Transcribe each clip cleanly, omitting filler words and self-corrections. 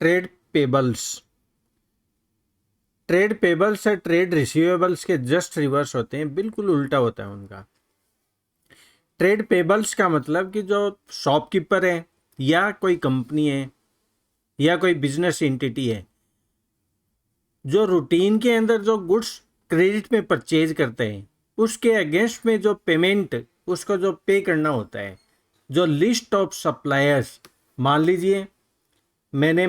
Trade payables. Trade payables और trade receivables के just reverse होते हैं, बिल्कुल उल्टा होता है उनका। ट्रेड पेबल्स का मतलब कि जो शॉपकीपर है या कोई कंपनी है या कोई बिजनेस एंटिटी है, जो रूटीन के अंदर जो गुड्स क्रेडिट में परचेज करते हैं, उसके अगेंस्ट में जो पेमेंट उसको जो पे करना होता है, जो लिस्ट ऑफ सप्लायर्स, मान लीजिए मैंने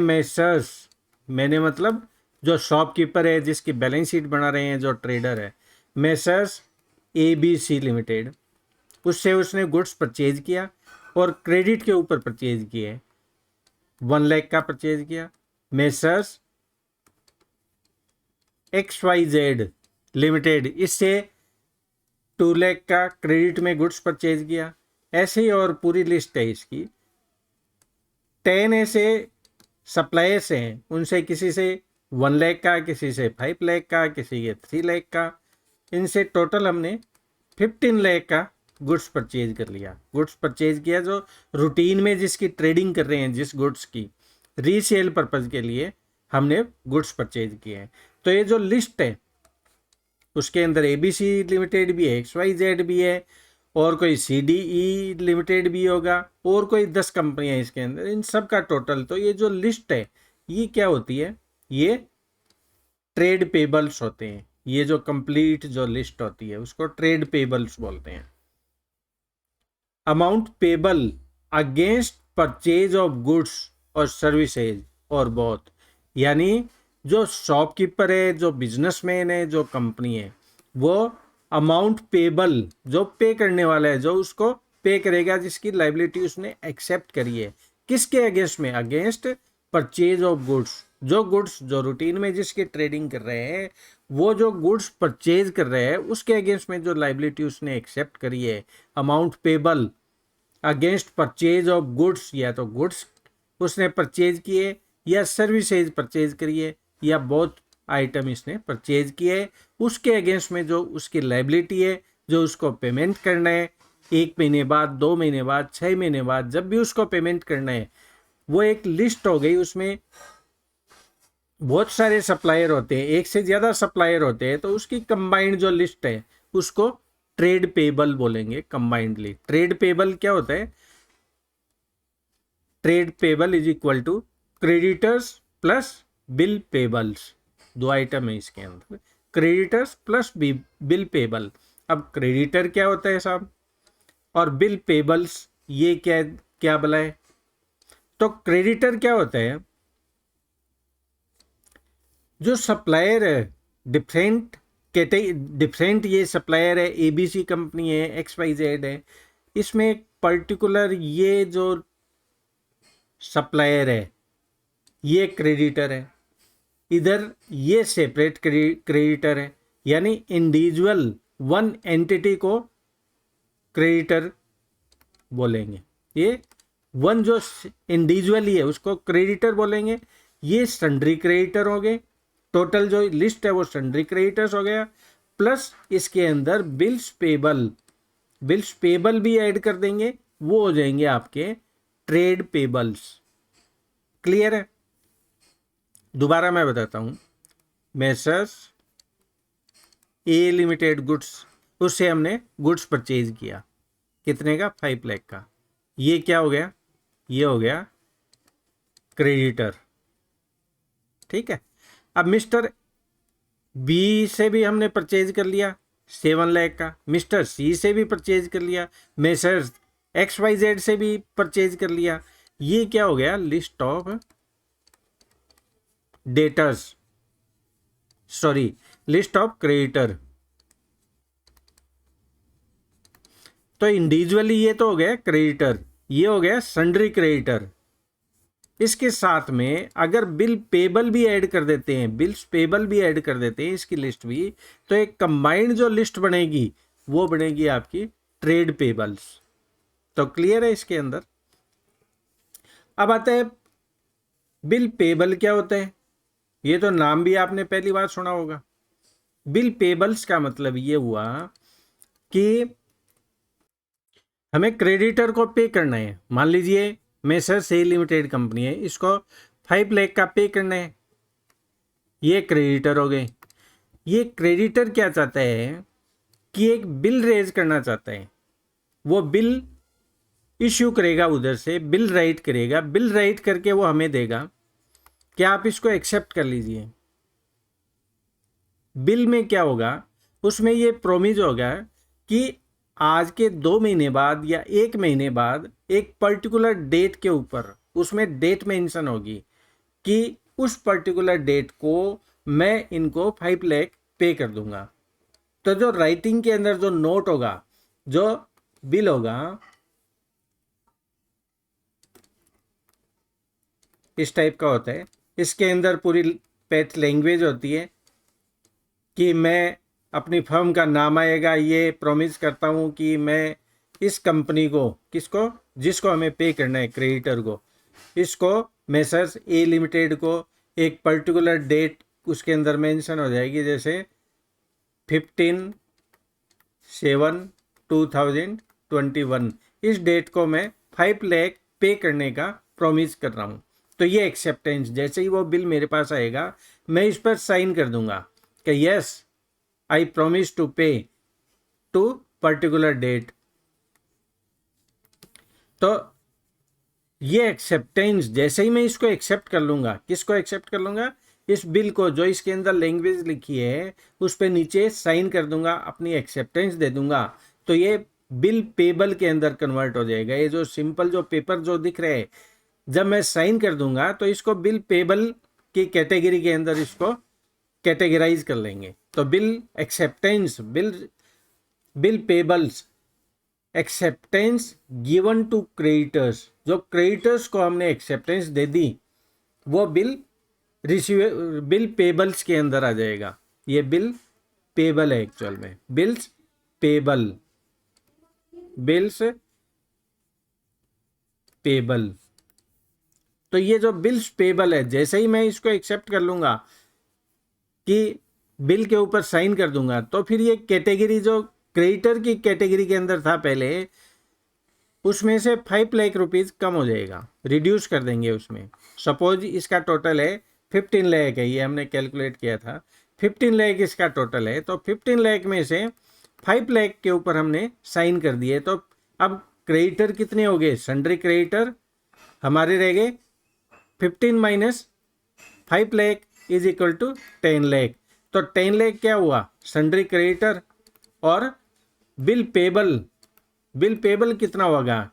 मतलब जो शॉपकीपर है जिसकी बैलेंस शीट बना रहे हैं, जो ट्रेडर है, मेसर्स ABC लिमिटेड, उससे उसने गुड्स परचेज किया और क्रेडिट के ऊपर परचेज किए, 1 लाख का परचेज किया। मेसर्स XYZ लिमिटेड, इससे 2 लाख का क्रेडिट में गुड्स परचेज किया। ऐसे ही और पूरी लिस्ट है इसकी। 10 ऐसे सप्लायर्स हैं, उनसे किसी से 1 लाख का, किसी से 5 लाख का, किसी के 3 लाख का, इनसे टोटल हमने 15 लाख का गुड्स परचेज कर लिया। गुड्स परचेज किया जो रूटीन में जिसकी ट्रेडिंग कर रहे हैं, जिस गुड्स की रीसेल पर्पज के लिए हमने गुड्स परचेज किए हैं। तो ये जो लिस्ट है उसके अंदर ABC लिमिटेड भी है, XYZ भी है, और कोई CDE लिमिटेड भी होगा, और कोई 10 कंपनियां इसके अंदर, इन सब का टोटल। तो ये जो लिस्ट है ये क्या होती है, ये ट्रेड पेबल्स होते हैं। ये जो कंप्लीट जो लिस्ट होती है उसको ट्रेड पेबल्स बोलते हैं। Amount payable against purchase of goods और सर्विसेज और बोथ, यानी जो शॉपकीपर है, जो बिजनेसमैन है, जो कंपनी है, वो अमाउंट पेबल जो पे करने वाला है, जो उसको पे करेगा, जिसकी लाइबिलिटी उसने एक्सेप्ट करी है, किसके अगेंस्ट में, अगेंस्ट परचेज ऑफ गुड्स। जो गुड्स जो रूटीन में जिसकी ट्रेडिंग कर रहे हैं, वो जो गुड्स परचेज कर रहे हैं उसके अगेंस्ट में जो लाइबिलिटी उसने एक्सेप्ट करी है, amount payable against purchase of goods, या तो गुड्स उसने परचेज किए या सर्विसेज परचेज करिए या बोथ आइटम इसने परचेज किए, उसके अगेंस्ट में जो उसकी लाइबिलिटी है, जो उसको पेमेंट करना है 1 महीने बाद, 2 महीने बाद, 6 महीने बाद, जब भी उसको पेमेंट करना है, वो एक लिस्ट हो गई। उसमें बहुत सारे सप्लायर होते हैं, एक से ज़्यादा सप्लायर होते हैं, तो उसकी कंबाइंड जो लिस्ट है उसको ट्रेड पेबल बोलेंगे कंबाइंडली। ट्रेड पेबल क्या होता है, trade payable is equal to creditors plus bill payables. 2 item है इसके अंदर, क्रेडिटर्स प्लस बिल पेबल। अब क्रेडिटर क्या होता है साहब, और बिल पेबल्स ये क्या क्या भला है। तो क्रेडिटर क्या होता है, जो सप्लायर है, डिफरेंट डिफरेंट ये सप्लायर है, ABC कंपनी है, XYZ है, इसमें एक पर्टिकुलर ये जो सप्लायर है ये क्रेडिटर है, इधर ये सेपरेट क्रेडिटर है, यानी इंडिविजुअल वन एंटिटी को क्रेडिटर बोलेंगे। ये वन जो इंडिविजुअली है उसको क्रेडिटर बोलेंगे। ये सन्ड्री क्रेडिटर हो गए, टोटल जो लिस्ट है वो सन्ड्री क्रेडिटर्स हो गया, प्लस इसके अंदर बिल्स पेबल भी ऐड कर देंगे, वो हो जाएंगे आपके ट्रेड पेबल्स। क्लियर है? दोबारा मैं बताता हूं, मेसर्स A लिमिटेड गुड्स, उससे हमने गुड्स परचेज किया, कितने का, 5 लाख का। ये क्या हो गया, ये हो गया क्रेडिटर। ठीक है। अब मिस्टर B से भी हमने परचेज कर लिया 7 लाख का, मिस्टर C से भी परचेज कर लिया, मेसर्स XYZ से भी परचेज कर लिया। ये क्या हो गया, list of debtors, sorry list of creditor. तो इंडिविजुअली ये तो हो गया क्रेडिटर, ये हो गया सन्ड्री क्रेडिटर। इसके साथ में अगर बिल पेबल भी ऐड कर देते हैं, बिल्स पेबल भी ऐड कर देते हैं इसकी लिस्ट भी, तो एक कंबाइंड जो लिस्ट बनेगी वो बनेगी आपकी ट्रेड पेबल्स। तो क्लियर है इसके अंदर? अब आता है बिल पेबल क्या होता है। ये तो नाम भी आपने पहली बार सुना होगा। बिल पेबल्स का मतलब ये हुआ कि हमें क्रेडिटर को पे करना है। मान लीजिए मेसर्स A लिमिटेड कंपनी है, इसको 5 लाख का पे करना है। ये क्रेडिटर हो गए। ये क्रेडिटर क्या चाहता है कि एक बिल रेज करना चाहता है। वो बिल इश्यू करेगा, उधर से बिल राइट करेगा, बिल राइट करके वो हमें देगा कि आप इसको एक्सेप्ट कर लीजिए। बिल में क्या होगा, उसमें ये प्रोमिस होगा कि आज के 2 महीने बाद या 1 महीने बाद एक पर्टिकुलर डेट के ऊपर उसमें डेट मेंशन होगी कि उस पर्टिकुलर डेट को मैं इनको 5 लाख पे कर दूंगा। तो जो राइटिंग के अंदर जो नोट होगा, जो बिल होगा, इस टाइप का होता है। इसके अंदर पूरी पेट लैंग्वेज होती है कि मैं अपनी फर्म का नाम आएगा, ये प्रॉमिस करता हूँ कि मैं इस कंपनी को, किसको, जिसको हमें पे करना है क्रेडिटर को, इसको मेसर्स ए लिमिटेड को एक पर्टिकुलर डेट उसके अंदर मेंशन हो जाएगी, जैसे 15/7/2021 इस डेट को मैं 5 लाख पे करने का प्रॉमिस कर रहा हूँ। तो ये एक्सेप्टेंस, जैसे ही वो बिल मेरे पास आएगा मैं इस पर साइन कर दूंगा कि यस आई प्रॉमिस टू पे टू पर्टिकुलर डेट। तो ये एक्सेप्टेंस, जैसे ही मैं इसको एक्सेप्ट कर लूंगा, किसको एक्सेप्ट कर लूंगा, इस बिल को, जो इसके अंदर लैंग्वेज लिखी है उस पर नीचे साइन कर दूंगा, अपनी एक्सेप्टेंस दे दूंगा, तो ये बिल पेबल के अंदर कन्वर्ट हो जाएगा। ये जो सिंपल जो पेपर जो दिख रहे हैं, जब मैं साइन कर दूंगा तो इसको बिल पेबल की कैटेगरी के अंदर इसको कैटेगराइज कर लेंगे। तो bill acceptance, bill payables, acceptance given to creditors, जो क्रेडिटर्स को हमने एक्सेप्टेंस दे दी वो बिल बिल पेबल्स के अंदर आ जाएगा। ये बिल पेबल है एक्चुअल में, बिल्स पेबल, बिल्स पेबल। तो ये जो बिल्स पेबल है, जैसे ही मैं इसको एक्सेप्ट कर लूंगा कि बिल के ऊपर साइन कर दूंगा, तो फिर ये कैटेगरी जो क्रेडिटर की कैटेगरी के अंदर था पहले, उसमें से 5 लाख रुपीज कम हो जाएगा, रिड्यूस कर देंगे उसमें। सपोज इसका टोटल है 15 लाख है, ये हमने कैलकुलेट किया था, 15 लाख इसका टोटल है। तो 15 लाख में से 5 लाख के ऊपर हमने साइन कर दिए। तो अब क्रेडिटर कितने हो गए, सन्ड्री क्रेडिटर हमारे रह गए 15 minus 5 lakh is equal to 10 lakh. तो 10 लाख क्या हुआ, सन्ड्री क्रेडिटर, और बिल पेबल, बिल पेबल कितना होगा,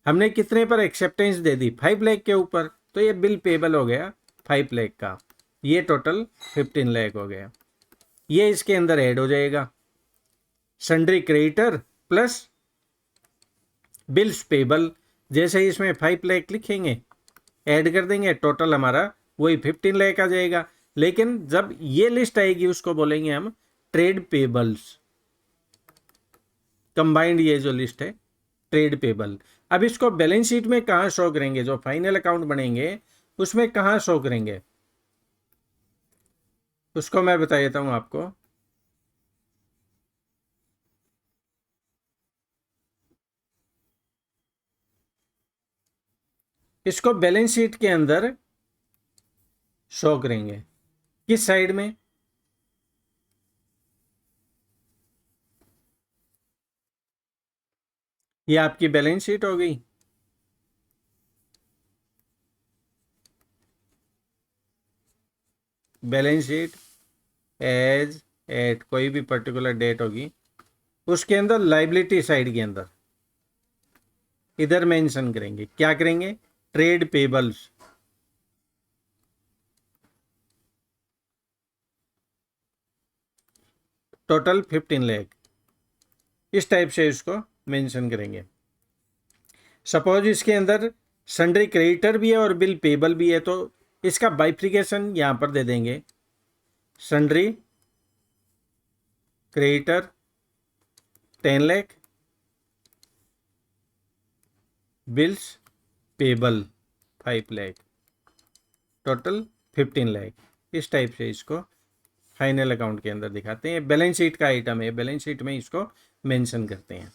हमने कितने पर एक्सेप्टेंस दे दी, 5 लाख के ऊपर, तो ये बिल पेबल हो गया 5 लाख का। ये टोटल 15 लाख हो गया। ये इसके अंदर ऐड हो जाएगा, sundry creditor plus bills payable. जैसे ही इसमें 5 लाख लिखेंगे, ऐड कर देंगे, टोटल हमारा वही 15 लाख आ जाएगा। लेकिन जब ये लिस्ट आएगी उसको बोलेंगे हम ट्रेड पेबल्स, कंबाइंड ये जो लिस्ट है ट्रेड पेबल। अब इसको बैलेंस शीट में कहाँ शो करेंगे, जो फाइनल अकाउंट बनेंगे उसमें कहाँ शो करेंगे, उसको मैं बता देता हूँ आपको। इसको बैलेंस शीट के अंदर शो करेंगे किस साइड में, ये आपकी बैलेंस शीट हो गई। बैलेंस शीट एज एट कोई भी पर्टिकुलर डेट होगी, उसके अंदर लाइबिलिटी साइड के अंदर इधर मेंशन करेंगे, क्या करेंगे, ट्रेड पेबल्स, टोटल 15 लाख, इस टाइप से इसको मेंशन करेंगे। सपोज इसके अंदर सन्ड्री क्रेडिटर भी है और बिल पेबल भी है, तो इसका बाइफ्रिकेशन यहां पर दे देंगे, sundry creditor 10 lakh, bills payable 5 lakh, total 15 lakh. इस टाइप से इसको फाइनल अकाउंट के अंदर दिखाते हैं। बैलेंस शीट का आइटम है, बैलेंस शीट में इसको मेंशन करते हैं।